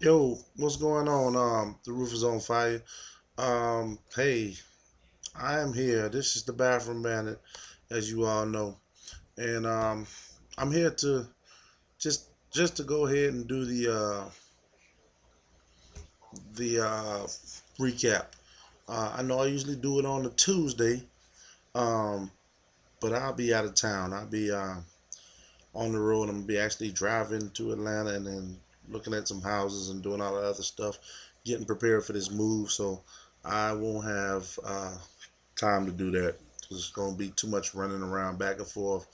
Yo, what's going on? The roof is on fire. Hey, I am here. This is the Bathroom Bandit, as you all know, and I'm here to just to go ahead and do the recap. I know I usually do it on a Tuesday, um, but I'll be out of town. I'll be on the road. I'm gonna be actually driving to Atlanta and then looking at some houses and doing all the other stuff, getting prepared for this move. So I won't have time to do that. It's going to be too much running around back and forth.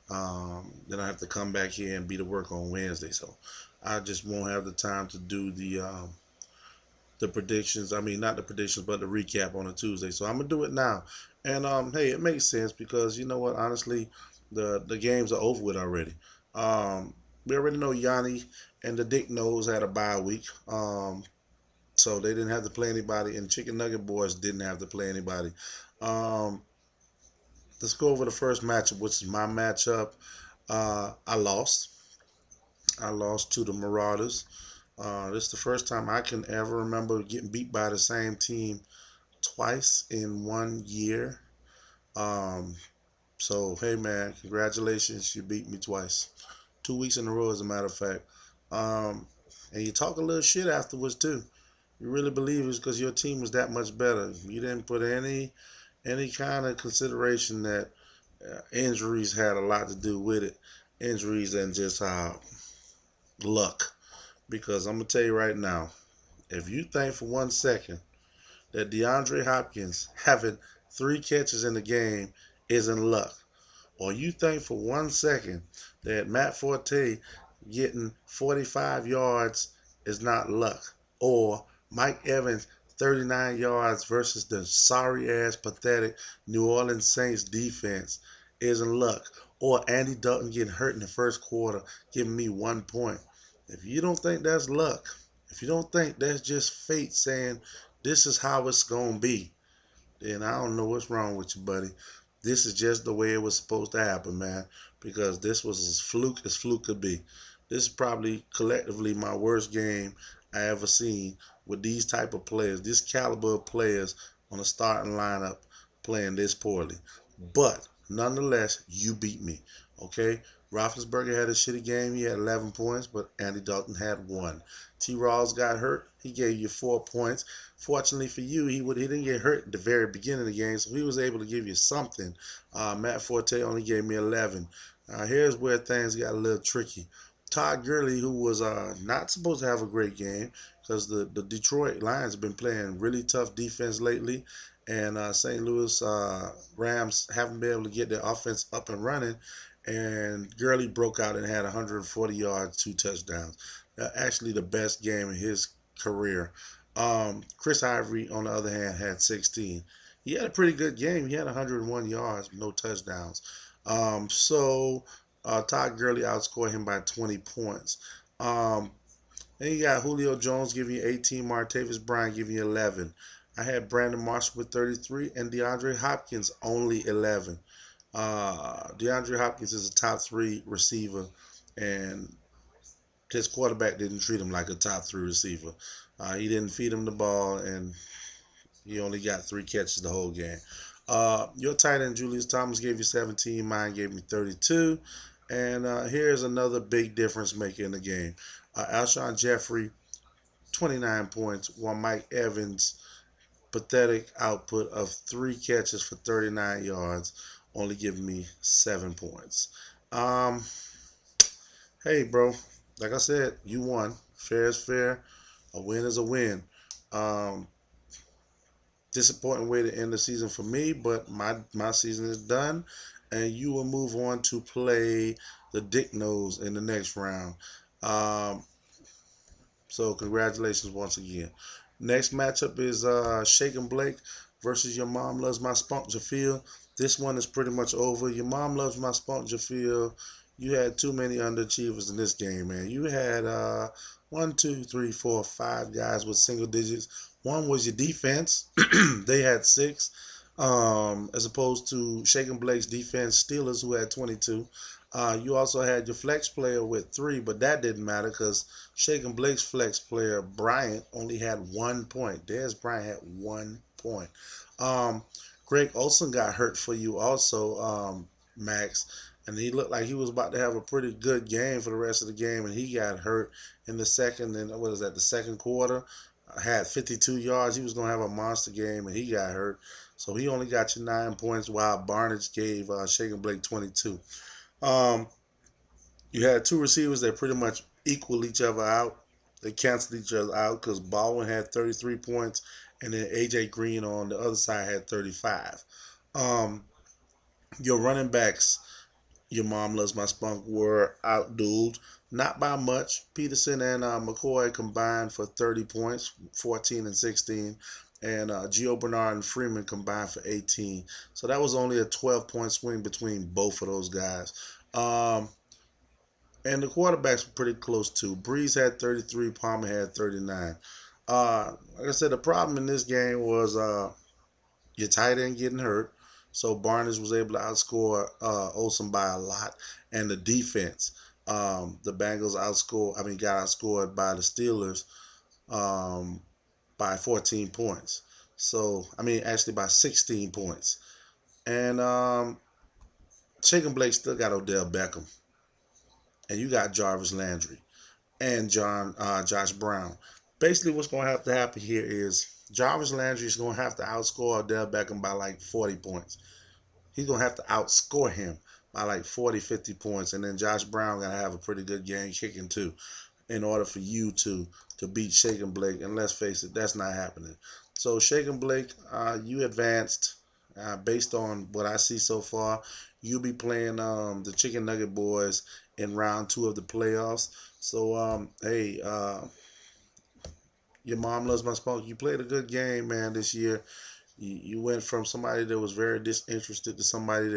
Then I have to come back here and be to work on Wednesday. So I just won't have the time to do the predictions. I mean, not the predictions, but the recap on a Tuesday. So I'm gonna do it now. And hey, it makes sense because you know what? Honestly, the games are over with already. We already know Yanni and the Dick Nose had a bye week. So they didn't have to play anybody, and Chicken Nugget Boys didn't have to play anybody. Um, let's go over the first matchup, which is my matchup. I lost. I lost to the Marauders. This is the first time I can ever remember getting beat by the same team twice in 1 year. Um, so hey man, congratulations, you beat me twice, 2 weeks in a row, as a matter of fact. Um, and you talk a little shit afterwards too. You really believe it's because your team was that much better. You didn't put any kind of consideration that injuries had a lot to do with it. Injuries and just luck. Because I'm gonna tell you right now, if you think for 1 second that DeAndre Hopkins having 3 catches in the game isn't luck, or you think for 1 second that Matt Forte getting 45 yards is not luck, or Mike Evans 39 yards versus the sorry ass pathetic New Orleans Saints defense isn't luck, or Andy Dalton getting hurt in the first quarter giving me 1 point. If you don't think that's luck, if you don't think that's just fate saying this is how it's gonna be, then I don't know what's wrong with you, buddy. This is just the way it was supposed to happen, man. Because this was as fluke could be. This is probably collectively my worst game I ever seen with these type of players, this caliber of players on a starting lineup playing this poorly. But nonetheless, you beat me. Okay? Roethlisberger had a shitty game. He had 11 points, but Andy Dalton had one. T. Rawls got hurt. He gave you 4 points. Fortunately for you, he didn't get hurt at the very beginning of the game, so he was able to give you something. Matt Forte only gave me 11. Here's where things got a little tricky. Todd Gurley, who was not supposed to have a great game because the Detroit Lions have been playing really tough defense lately, and St. Louis Rams haven't been able to get their offense up and running. And Gurley broke out and had 140 yards, 2 touchdowns. Actually, the best game in his career. Chris Ivory, on the other hand, had 16. He had a pretty good game. He had 101 yards, no touchdowns. Todd Gurley outscored him by 20 points. Um, then you got Julio Jones giving you 18, Martavis Bryant giving you 11. I had Brandon Marshall with 33 and DeAndre Hopkins only 11. DeAndre Hopkins is a top three receiver, and his quarterback didn't treat him like a top three receiver. He didn't feed him the ball, and he only got 3 catches the whole game. Your tight end Julius Thomas gave you 17. Mine gave me 32. And here's another big difference maker in the game. Alshon Jeffrey, 29 points, while Mike Evans, pathetic output of 3 catches for 39 yards, only giving me 7 points. Um, hey, bro, like I said, you won. Fair is fair. A win is a win. Um, Disappointing way to end the season for me, but my season is done, and you will move on to play the Dick Nose in the next round. Um, so congratulations once again. Next matchup is Shaken Blake versus Your Mom Loves My Spunk Jafiel. This one is pretty much over. Your Mom Loves My Spunk Jafiel. You had too many underachievers in this game, man. You had one, two, three, four, five guys with single digits. One was your defense. They had six, as opposed to Shaken Blake's defense Steelers, who had 22. You also had your flex player with 3, but that didn't matter because Shaken Blake's flex player, Bryant, only had 1 point. Dez Bryant had 1 point. Um, Greg Olson got hurt for you also, Max, and he looked like he was about to have a pretty good game for the rest of the game, and he got hurt in the second, and what is that, the second quarter? Had 52 yards. He was going to have a monster game, and he got hurt. So he only got you 9 points, while Barnage gave Shaken Blake 22. Um, you had two receivers that pretty much equal each other out. They canceled each other out because Baldwin had 33 points, and then AJ Green on the other side had 35. Um, your running backs, your mom loves my spunk, were outdueled, not by much. Peterson and McCoy combined for 30 points, 14 and 16. And Gio Bernard and Freeman combined for 18. So that was only a 12-point swing between both of those guys. And the quarterbacks were pretty close too. Breeze had 33, Palmer had 39. Like I said, the problem in this game was your tight end getting hurt. So Barnes was able to outscore Olsen by a lot. And the defense, the Bengals got outscored by the Steelers by 14 points. So, actually by 16 points. And Shaken Blake still got Odell Beckham. And you got Jarvis Landry and Josh Brown. Basically, what's going to have to happen here is Jarvis Landry is going to have to outscore Odell Beckham by like 40 points. He's going to have to outscore him by like 40, 50 points. And then Josh Brown going to have a pretty good game kicking too in order for you to beat Shaken Blake. And let's face it, that's not happening. So Shaken Blake, you advanced based on what I see so far. You'll be playing the Chicken Nugget Boys in round 2 of the playoffs. So, hey, your mom loves my spunk. You played a good game, man, this year. You went from somebody that was very disinterested to somebody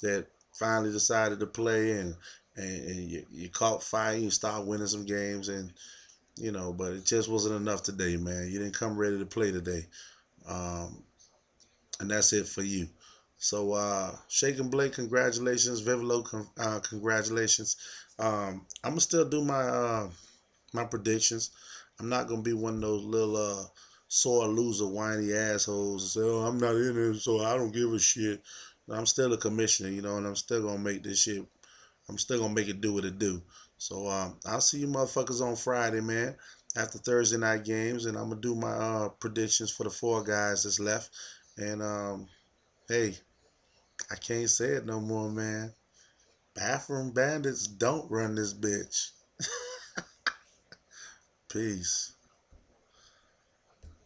that finally decided to play, and you caught fire. You start winning some games, and but it just wasn't enough today, man. You didn't come ready to play today, and that's it for you. So, Shaken Blake, congratulations. Vivalo, congratulations. I'm gonna still do my predictions. I'm not gonna be one of those little sore loser, whiny assholes and say, "Oh, I'm not in it, so I don't give a shit." I'm still a commissioner, and I'm still gonna make this shit. I'm still gonna make it do what it do. So I'll see you motherfuckers on Friday, man, after Thursday night games, and I'm gonna do my predictions for the 4 guys that's left. And hey, I can't say it no more, man. Bathroom bandits don't run this bitch. Peace.